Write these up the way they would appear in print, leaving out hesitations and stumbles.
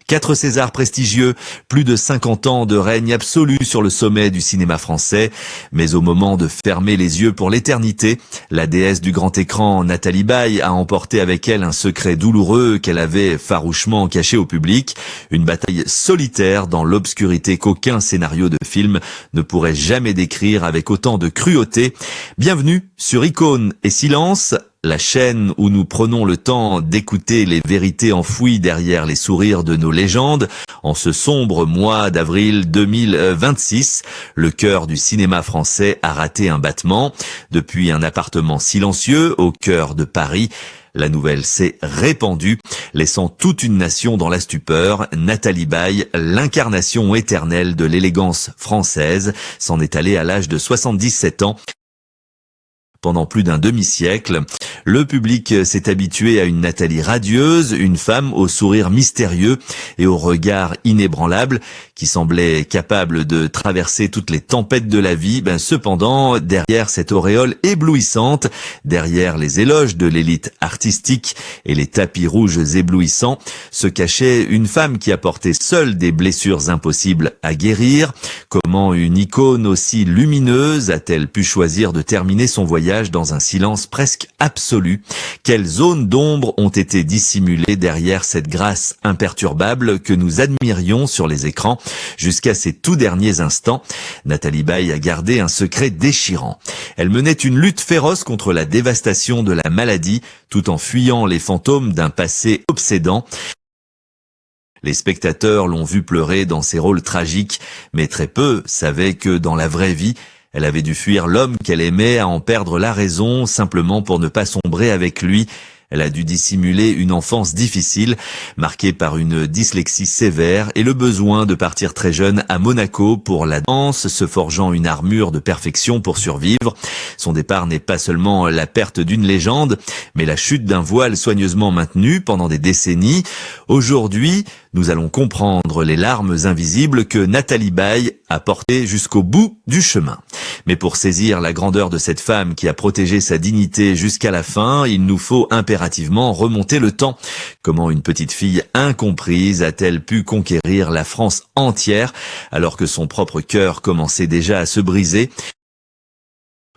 Quatre Césars prestigieux, plus de 50 ans de règne absolu sur le sommet du cinéma français. Mais au moment de fermer les yeux pour l'éternité, la déesse du grand écran, Nathalie Baye, a emporté avec elle un secret douloureux qu'elle avait farouchement caché au public. Une bataille solitaire dans l'obscurité qu'aucun scénario de film ne pourrait jamais décrire avec autant de cruauté. Bienvenue sur Icône et Silence, la chaîne où nous prenons le temps d'écouter les vérités enfouies derrière les sourires de nos légendes. En ce sombre mois d'avril 2026, le cœur du cinéma français a raté un battement. Depuis un appartement silencieux au cœur de Paris, la nouvelle s'est répandue, laissant toute une nation dans la stupeur. Nathalie Baye, l'incarnation éternelle de l'élégance française, s'en est allée à l'âge de 77 ans. Pendant plus d'un demi-siècle, le public s'est habitué à une Nathalie radieuse, une femme au sourire mystérieux et au regard inébranlable, qui semblait capable de traverser toutes les tempêtes de la vie. Cependant, derrière cette auréole éblouissante, derrière les éloges de l'élite artistique et les tapis rouges éblouissants, se cachait une femme qui apportait seule des blessures impossibles à guérir. Comment une icône aussi lumineuse a-t-elle pu choisir de terminer son voyage dans un silence presque absolu? Quelles zones d'ombre ont été dissimulées derrière cette grâce imperturbable que nous admirions sur les écrans jusqu'à ces tout derniers instants? Nathalie Baye a gardé un secret déchirant. Elle menait une lutte féroce contre la dévastation de la maladie, tout en fuyant les fantômes d'un passé obsédant. Les spectateurs l'ont vue pleurer dans ses rôles tragiques, mais très peu savaient que dans la vraie vie, elle avait dû fuir l'homme qu'elle aimait, à en perdre la raison, simplement pour ne pas sombrer avec lui. Elle a dû dissimuler une enfance difficile, marquée par une dyslexie sévère et le besoin de partir très jeune à Monaco pour la danse, se forgeant une armure de perfection pour survivre. Son départ n'est pas seulement la perte d'une légende, mais la chute d'un voile soigneusement maintenu pendant des décennies. Aujourd'hui, nous allons comprendre les larmes invisibles que Nathalie Baye a portées jusqu'au bout du chemin. Mais pour saisir la grandeur de cette femme qui a protégé sa dignité jusqu'à la fin, il nous faut impérativement remonter le temps. Comment une petite fille incomprise a-t-elle pu conquérir la France entière alors que son propre cœur commençait déjà à se briser?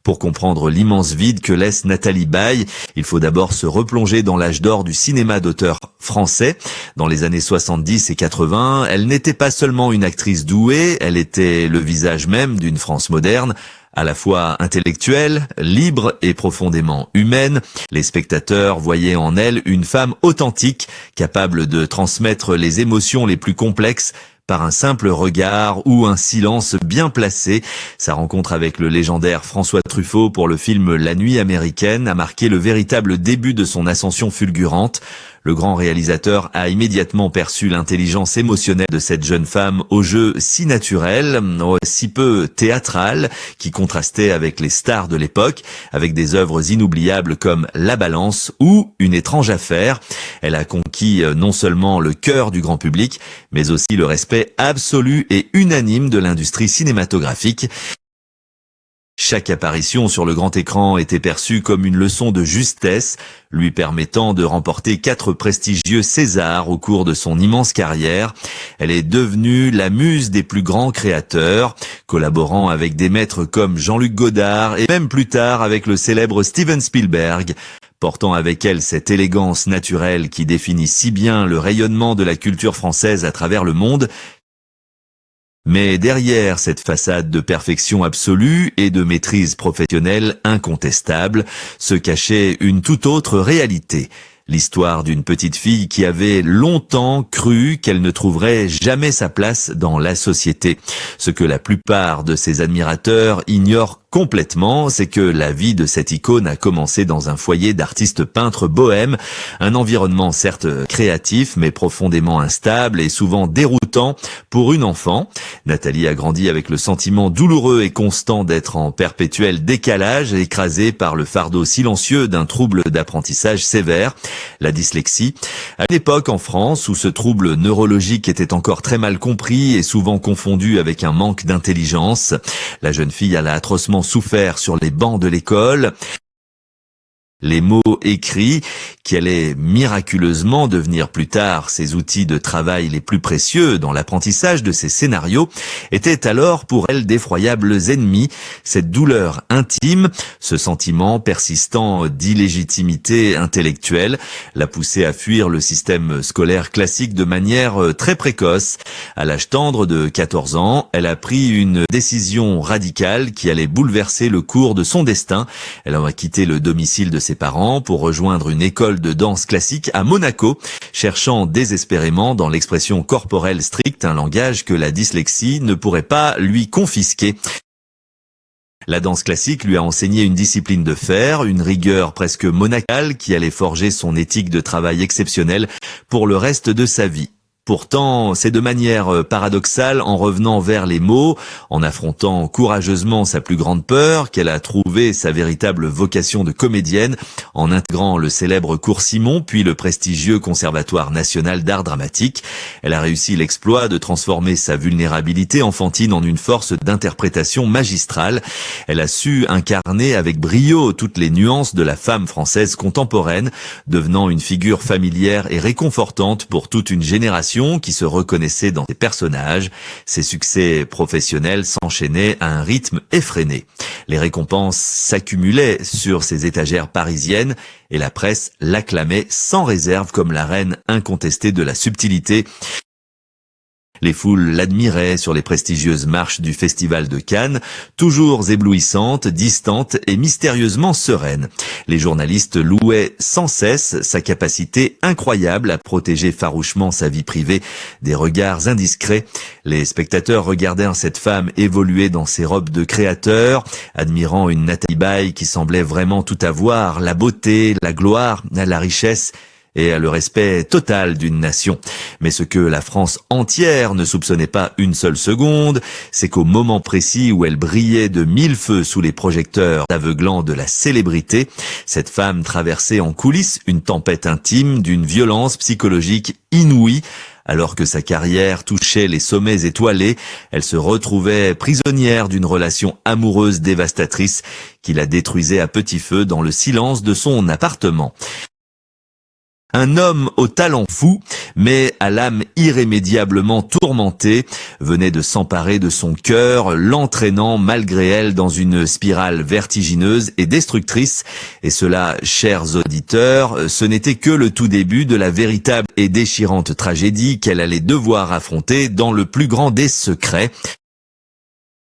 Pour comprendre l'immense vide que laisse Nathalie Baye, il faut d'abord se replonger dans l'âge d'or du cinéma d'auteur français. Dans les années 70 et 80, elle n'était pas seulement une actrice douée, elle était le visage même d'une France moderne, à la fois intellectuelle, libre et profondément humaine. Les spectateurs voyaient en elle une femme authentique, capable de transmettre les émotions les plus complexes par un simple regard ou un silence bien placé. Sa rencontre avec le légendaire François Truffaut pour le film La Nuit américaine a marqué le véritable début de son ascension fulgurante. Le grand réalisateur a immédiatement perçu l'intelligence émotionnelle de cette jeune femme au jeu si naturel, si peu théâtral, qui contrastait avec les stars de l'époque, avec des œuvres inoubliables comme La Balance ou Une étrange affaire. Elle a conquis non seulement le cœur du grand public, mais aussi le respect absolu et unanime de l'industrie cinématographique. Chaque apparition sur le grand écran était perçue comme une leçon de justesse, lui permettant de remporter 4 prestigieux Césars au cours de son immense carrière. Elle est devenue la muse des plus grands créateurs, collaborant avec des maîtres comme Jean-Luc Godard et même plus tard avec le célèbre Steven Spielberg. Portant avec elle cette élégance naturelle qui définit si bien le rayonnement de la culture française à travers le monde. Mais derrière cette façade de perfection absolue et de maîtrise professionnelle incontestable, se cachait une toute autre réalité. L'histoire d'une petite fille qui avait longtemps cru qu'elle ne trouverait jamais sa place dans la société. Ce que la plupart de ses admirateurs ignorent complètement, c'est que la vie de cette icône a commencé dans un foyer d'artistes peintres bohèmes, un environnement certes créatif mais profondément instable et souvent déroutant pour une enfant. Nathalie a grandi avec le sentiment douloureux et constant d'être en perpétuel décalage, écrasée par le fardeau silencieux d'un trouble d'apprentissage sévère, la dyslexie. À une époque en France où ce trouble neurologique était encore très mal compris et souvent confondu avec un manque d'intelligence, la jeune fille a atrocement souffert sur les bancs de l'école. Les mots écrits, qui allaient miraculeusement devenir plus tard ses outils de travail les plus précieux dans l'apprentissage de ses scénarios, étaient alors pour elle d'effroyables ennemis. Cette douleur intime, ce sentiment persistant d'illégitimité intellectuelle, l'a poussée à fuir le système scolaire classique de manière très précoce. À l'âge tendre de 14 ans, elle a pris une décision radicale qui allait bouleverser le cours de son destin. Elle a quitté le domicile de ses parents pour rejoindre une école de danse classique à Monaco, cherchant désespérément dans l'expression corporelle stricte un langage que la dyslexie ne pourrait pas lui confisquer. La danse classique lui a enseigné une discipline de fer, une rigueur presque monacale qui allait forger son éthique de travail exceptionnelle pour le reste de sa vie. Pourtant, c'est de manière paradoxale, en revenant vers les mots, en affrontant courageusement sa plus grande peur, qu'elle a trouvé sa véritable vocation de comédienne, en intégrant le célèbre Cours Simon, puis le prestigieux Conservatoire national d'art dramatique. Elle a réussi l'exploit de transformer sa vulnérabilité enfantine en une force d'interprétation magistrale. Elle a su incarner avec brio toutes les nuances de la femme française contemporaine, devenant une figure familière et réconfortante pour toute une génération qui se reconnaissait dans ses personnages. Ses succès professionnels s'enchaînaient à un rythme effréné. Les récompenses s'accumulaient sur ses étagères parisiennes et la presse l'acclamait sans réserve comme la reine incontestée de la subtilité. Les foules l'admiraient sur les prestigieuses marches du Festival de Cannes, toujours éblouissante, distante et mystérieusement sereine. Les journalistes louaient sans cesse sa capacité incroyable à protéger farouchement sa vie privée des regards indiscrets. Les spectateurs regardaient cette femme évoluer dans ses robes de créateur, admirant une Nathalie Baye qui semblait vraiment tout avoir, la beauté, la gloire, la richesse et le respect total d'une nation. Mais ce que la France entière ne soupçonnait pas une seule seconde, c'est qu'au moment précis où elle brillait de mille feux sous les projecteurs aveuglants de la célébrité, cette femme traversait en coulisses une tempête intime d'une violence psychologique inouïe. Alors que sa carrière touchait les sommets étoilés, elle se retrouvait prisonnière d'une relation amoureuse dévastatrice qui la détruisait à petit feu dans le silence de son appartement. Un homme au talent fou, mais à l'âme irrémédiablement tourmentée, venait de s'emparer de son cœur, l'entraînant malgré elle dans une spirale vertigineuse et destructrice. Et cela, chers auditeurs, ce n'était que le tout début de la véritable et déchirante tragédie qu'elle allait devoir affronter dans le plus grand des secrets.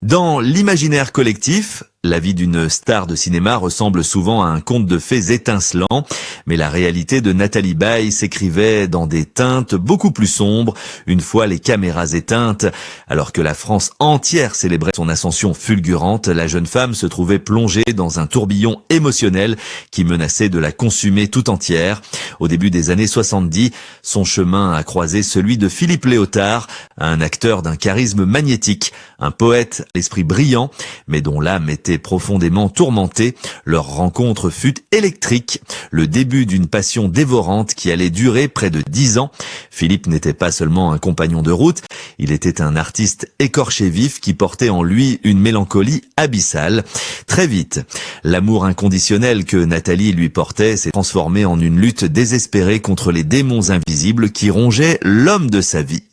Dans l'imaginaire collectif, la vie d'une star de cinéma ressemble souvent à un conte de fées étincelant, mais la réalité de Nathalie Baye s'écrivait dans des teintes beaucoup plus sombres, une fois les caméras éteintes. Alors que la France entière célébrait son ascension fulgurante, la jeune femme se trouvait plongée dans un tourbillon émotionnel qui menaçait de la consumer tout entière. Au début des années 70, son chemin a croisé celui de Philippe Léotard, un acteur d'un charisme magnétique, un poète à l'esprit brillant, mais dont l'âme était profondément tourmentée. Leur rencontre fut électrique, le début d'une passion dévorante qui allait durer près de 10 ans. Philippe n'était pas seulement un compagnon de route, il était un artiste écorché vif qui portait en lui une mélancolie abyssale. Très vite, l'amour inconditionnel que Nathalie lui portait s'est transformé en une lutte désespérée contre les démons invisibles qui rongeaient l'homme de sa vie.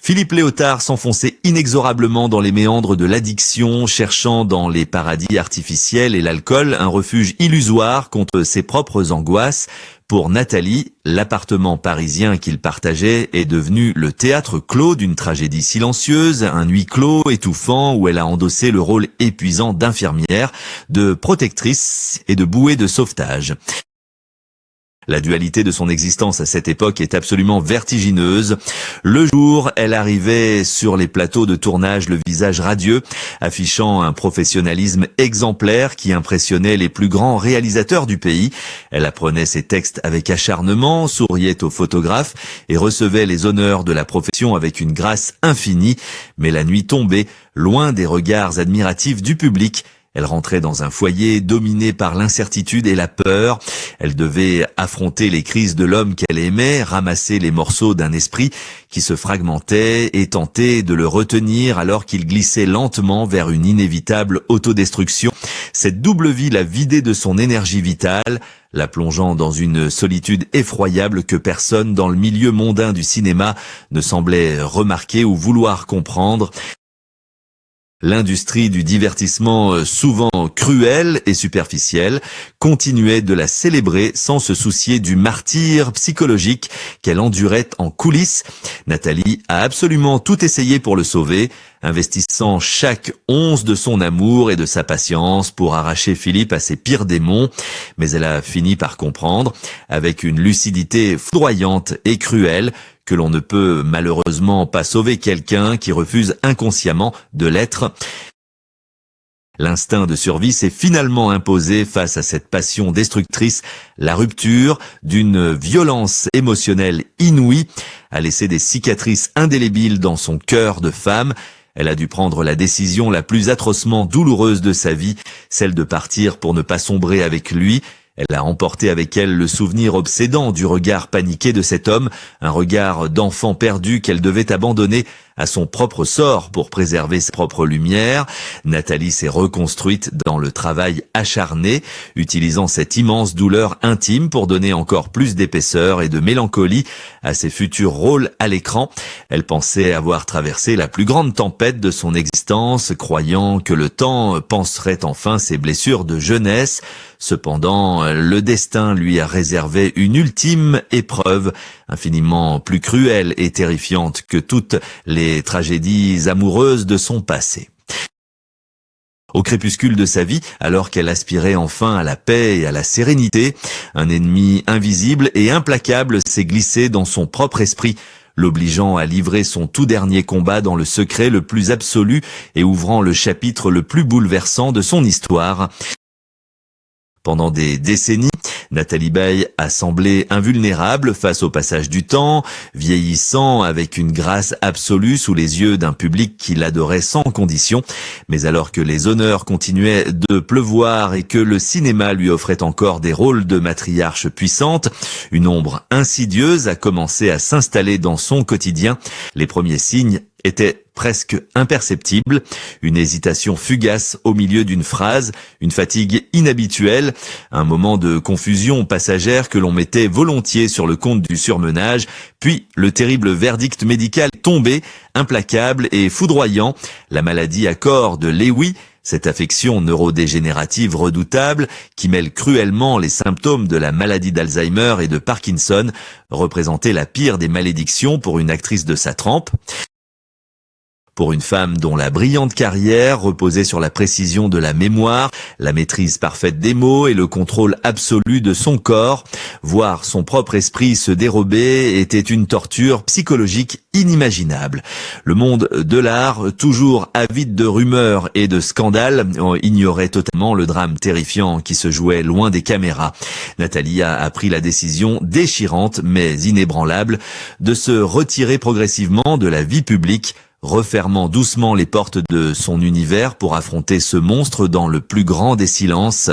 Philippe Léotard s'enfonçait inexorablement dans les méandres de l'addiction, cherchant dans les paradis artificiels et l'alcool un refuge illusoire contre ses propres angoisses. Pour Nathalie, l'appartement parisien qu'il partageait est devenu le théâtre clos d'une tragédie silencieuse, un huis clos étouffant où elle a endossé le rôle épuisant d'infirmière, de protectrice et de bouée de sauvetage. La dualité de son existence à cette époque est absolument vertigineuse. Le jour, elle arrivait sur les plateaux de tournage le visage radieux, affichant un professionnalisme exemplaire qui impressionnait les plus grands réalisateurs du pays. Elle apprenait ses textes avec acharnement, souriait aux photographes et recevait les honneurs de la profession avec une grâce infinie. Mais la nuit tombait, loin des regards admiratifs du public, Elle rentrait dans un foyer dominé par l'incertitude et la peur. Elle devait affronter les crises de l'homme qu'elle aimait, ramasser les morceaux d'un esprit qui se fragmentait et tenter de le retenir alors qu'il glissait lentement vers une inévitable autodestruction. Cette double vie l'a vidée de son énergie vitale, la plongeant dans une solitude effroyable que personne dans le milieu mondain du cinéma ne semblait remarquer ou vouloir comprendre. L'industrie du divertissement, souvent cruelle et superficielle, continuait de la célébrer sans se soucier du martyre psychologique qu'elle endurait en coulisses. Nathalie a absolument tout essayé pour le sauver, investissant chaque once de son amour et de sa patience pour arracher Philippe à ses pires démons. Mais elle a fini par comprendre, avec une lucidité foudroyante et cruelle, que l'on ne peut malheureusement pas sauver quelqu'un qui refuse inconsciemment de l'être. L'instinct de survie s'est finalement imposé face à cette passion destructrice. La rupture, d'une violence émotionnelle inouïe, a laissé des cicatrices indélébiles dans son cœur de femme. Elle a dû prendre la décision la plus atrocement douloureuse de sa vie, celle de partir pour ne pas sombrer avec lui. Elle a emporté avec elle le souvenir obsédant du regard paniqué de cet homme, un regard d'enfant perdu qu'elle devait abandonner à son propre sort pour préserver sa propre lumière. Nathalie s'est reconstruite dans le travail acharné, utilisant cette immense douleur intime pour donner encore plus d'épaisseur et de mélancolie à ses futurs rôles à l'écran. Elle pensait avoir traversé la plus grande tempête de son existence, croyant que le temps panserait enfin ses blessures de jeunesse. Cependant, le destin lui a réservé une ultime épreuve, infiniment plus cruelle et terrifiante que toutes les tragédies amoureuses de son passé. Au crépuscule de sa vie, alors qu'elle aspirait enfin à la paix et à la sérénité, un ennemi invisible et implacable s'est glissé dans son propre esprit, l'obligeant à livrer son tout dernier combat dans le secret le plus absolu et ouvrant le chapitre le plus bouleversant de son histoire. Pendant des décennies, Nathalie Baye a semblé invulnérable face au passage du temps, vieillissant avec une grâce absolue sous les yeux d'un public qui l'adorait sans condition. Mais alors que les honneurs continuaient de pleuvoir et que le cinéma lui offrait encore des rôles de matriarche puissante, une ombre insidieuse a commencé à s'installer dans son quotidien. Les premiers signes étaient presque imperceptible, une hésitation fugace au milieu d'une phrase, une fatigue inhabituelle, un moment de confusion passagère que l'on mettait volontiers sur le compte du surmenage, puis le terrible verdict médical tombé, implacable et foudroyant, la maladie à corps de Lewy, cette affection neurodégénérative redoutable qui mêle cruellement les symptômes de la maladie d'Alzheimer et de Parkinson, représentait la pire des malédictions pour une actrice de sa trempe. Pour une femme dont la brillante carrière reposait sur la précision de la mémoire, la maîtrise parfaite des mots et le contrôle absolu de son corps, voir son propre esprit se dérober était une torture psychologique inimaginable. Le monde de l'art, toujours avide de rumeurs et de scandales, ignorait totalement le drame terrifiant qui se jouait loin des caméras. Nathalie a pris la décision déchirante mais inébranlable de se retirer progressivement de la vie publique, refermant doucement les portes de son univers pour affronter ce monstre dans le plus grand des silences.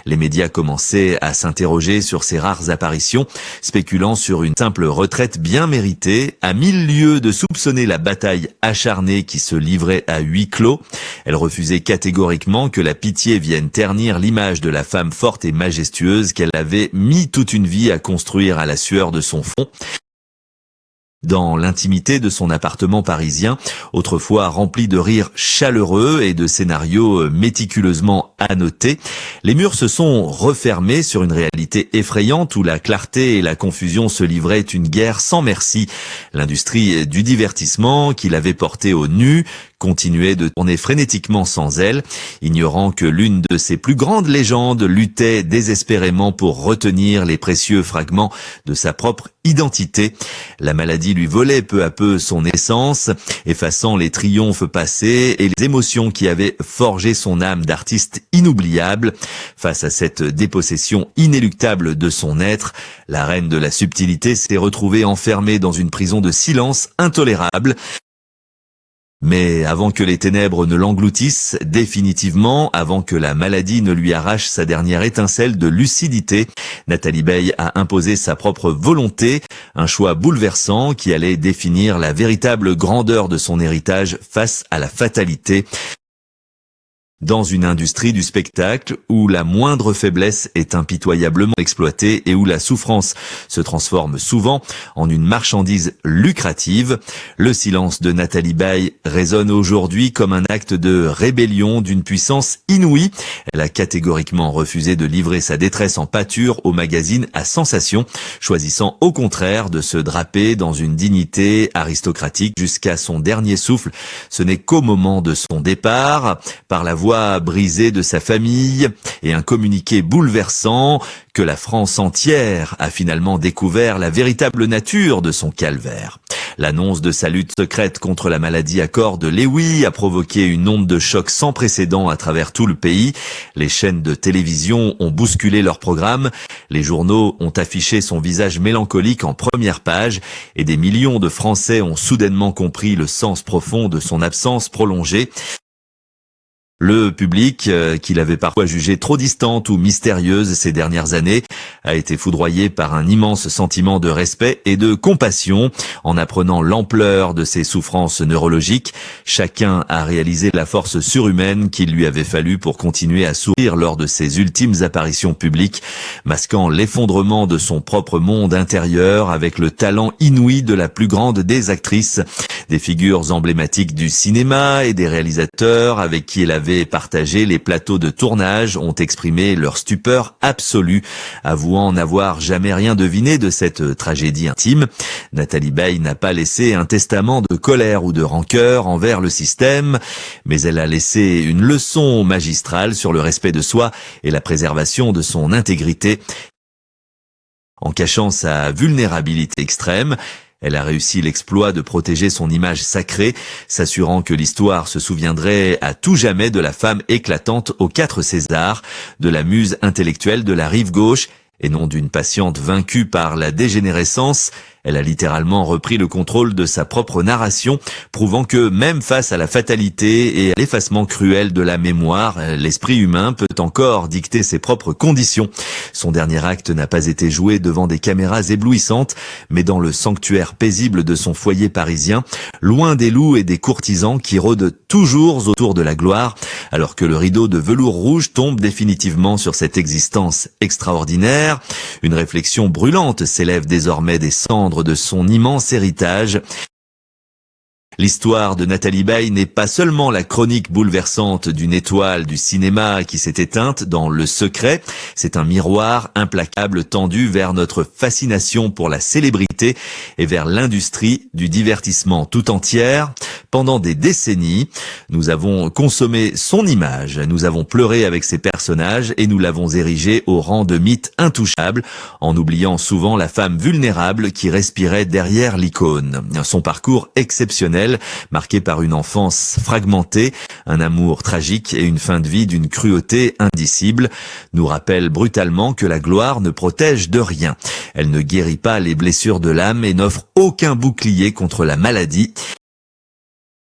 Les médias commençaient à s'interroger sur ses rares apparitions, spéculant sur une simple retraite bien méritée, à 1000 lieues de soupçonner la bataille acharnée qui se livrait à huis clos. Elle refusait catégoriquement que la pitié vienne ternir l'image de la femme forte et majestueuse qu'elle avait mis toute une vie à construire à la sueur de son front. Dans l'intimité de son appartement parisien, autrefois rempli de rires chaleureux et de scénarios méticuleusement annotés, les murs se sont refermés sur une réalité effrayante où la clarté et la confusion se livraient une guerre sans merci. L'industrie du divertissement, qui l'avait portée au nu, continuait de tourner frénétiquement sans elle, ignorant que l'une de ses plus grandes légendes luttait désespérément pour retenir les précieux fragments de sa propre identité. La maladie lui volait peu à peu son essence, effaçant les triomphes passés et les émotions qui avaient forgé son âme d'artiste inoubliable. Face à cette dépossession inéluctable de son être, la reine de la subtilité s'est retrouvée enfermée dans une prison de silence intolérable. Mais avant que les ténèbres ne l'engloutissent définitivement, avant que la maladie ne lui arrache sa dernière étincelle de lucidité, Nathalie Baye a imposé sa propre volonté, un choix bouleversant qui allait définir la véritable grandeur de son héritage face à la fatalité. Dans une industrie du spectacle où la moindre faiblesse est impitoyablement exploitée et où la souffrance se transforme souvent en une marchandise lucrative, le silence de Nathalie Baye résonne aujourd'hui comme un acte de rébellion d'une puissance inouïe. Elle a catégoriquement refusé de livrer sa détresse en pâture au magazine à sensation, choisissant au contraire de se draper dans une dignité aristocratique jusqu'à son dernier souffle. Ce n'est qu'au moment de son départ, par la voix brisée de sa famille et un communiqué bouleversant, que la France entière a finalement découvert la véritable nature de son calvaire. L'annonce de sa lutte secrète contre la maladie à corps de Lewy a provoqué une onde de choc sans précédent à travers tout le pays. Les chaînes de télévision ont bousculé leur programme, les journaux ont affiché son visage mélancolique en première page et des millions de Français ont soudainement compris le sens profond de son absence prolongée. Le public, qu'il avait parfois jugé trop distante ou mystérieuse ces dernières années, a été foudroyé par un immense sentiment de respect et de compassion. En apprenant l'ampleur de ses souffrances neurologiques, chacun a réalisé la force surhumaine qu'il lui avait fallu pour continuer à sourire lors de ses ultimes apparitions publiques, masquant l'effondrement de son propre monde intérieur avec le talent inouï de la plus grande des actrices, des figures emblématiques du cinéma et des réalisateurs avec qui elle avait partagé les plateaux de tournage ont exprimé leur stupeur absolue, avouant n'avoir jamais rien deviné de cette tragédie intime. Nathalie Baye n'a pas laissé un testament de colère ou de rancœur envers le système, mais elle a laissé une leçon magistrale sur le respect de soi et la préservation de son intégrité. En cachant sa vulnérabilité extrême, elle a réussi l'exploit de protéger son image sacrée, s'assurant que l'histoire se souviendrait à tout jamais de la femme éclatante aux 4 Césars, de la muse intellectuelle de la rive gauche, et non d'une patiente vaincue par la dégénérescence. Elle a littéralement repris le contrôle de sa propre narration, prouvant que même face à la fatalité et à l'effacement cruel de la mémoire, l'esprit humain peut encore dicter ses propres conditions. Son dernier acte n'a pas été joué devant des caméras éblouissantes, mais dans le sanctuaire paisible de son foyer parisien, loin des loups et des courtisans qui rôdent toujours autour de la gloire, alors que le rideau de velours rouge tombe définitivement sur cette existence extraordinaire. Une réflexion brûlante s'élève désormais des cendres de son immense héritage. L'histoire de Nathalie Baye n'est pas seulement la chronique bouleversante d'une étoile du cinéma qui s'est éteinte dans Le Secret, c'est un miroir implacable tendu vers notre fascination pour la célébrité et vers l'industrie du divertissement tout entière. Pendant des décennies, nous avons consommé son image, nous avons pleuré avec ses personnages et nous l'avons érigé au rang de mythe intouchable, en oubliant souvent la femme vulnérable qui respirait derrière l'icône. Son parcours exceptionnel, marqué par une enfance fragmentée, un amour tragique et une fin de vie d'une cruauté indicible, nous rappelle brutalement que la gloire ne protège de rien. Elle ne guérit pas les blessures de l'âme et n'offre aucun bouclier contre la maladie.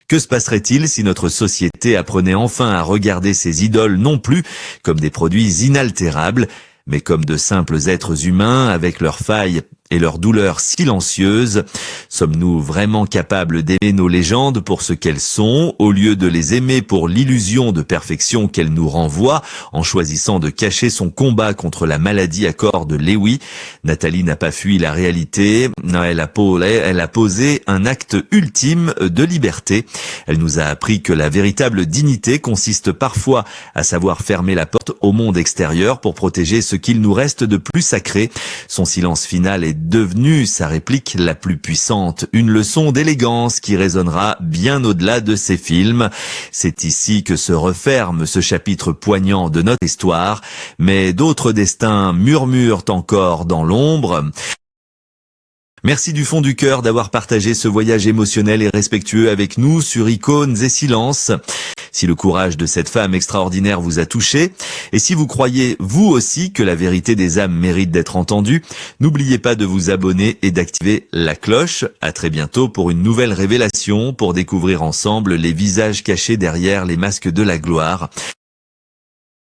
Que se passerait-il si notre société apprenait enfin à regarder ses idoles non plus comme des produits inaltérables, mais comme de simples êtres humains avec leurs failles et leurs douleurs silencieuses? Sommes-nous vraiment capables d'aimer nos légendes pour ce qu'elles sont, au lieu de les aimer pour l'illusion de perfection qu'elles nous renvoient, en choisissant de cacher son combat contre la maladie à corps de Lewy? Nathalie n'a pas fui la réalité, elle a posé un acte ultime de liberté. Elle nous a appris que la véritable dignité consiste parfois à savoir fermer la porte au monde extérieur pour protéger ce qu'il nous reste de plus sacré. Son silence final est devenue sa réplique la plus puissante, une leçon d'élégance qui résonnera bien au-delà de ses films. C'est ici que se referme ce chapitre poignant de notre histoire, mais d'autres destins murmurent encore dans l'ombre. Merci du fond du cœur d'avoir partagé ce voyage émotionnel et respectueux avec nous sur Icônes et Silences. Si le courage de cette femme extraordinaire vous a touché, et si vous croyez vous aussi que la vérité des âmes mérite d'être entendue, n'oubliez pas de vous abonner et d'activer la cloche. À très bientôt pour une nouvelle révélation, pour découvrir ensemble les visages cachés derrière les masques de la gloire.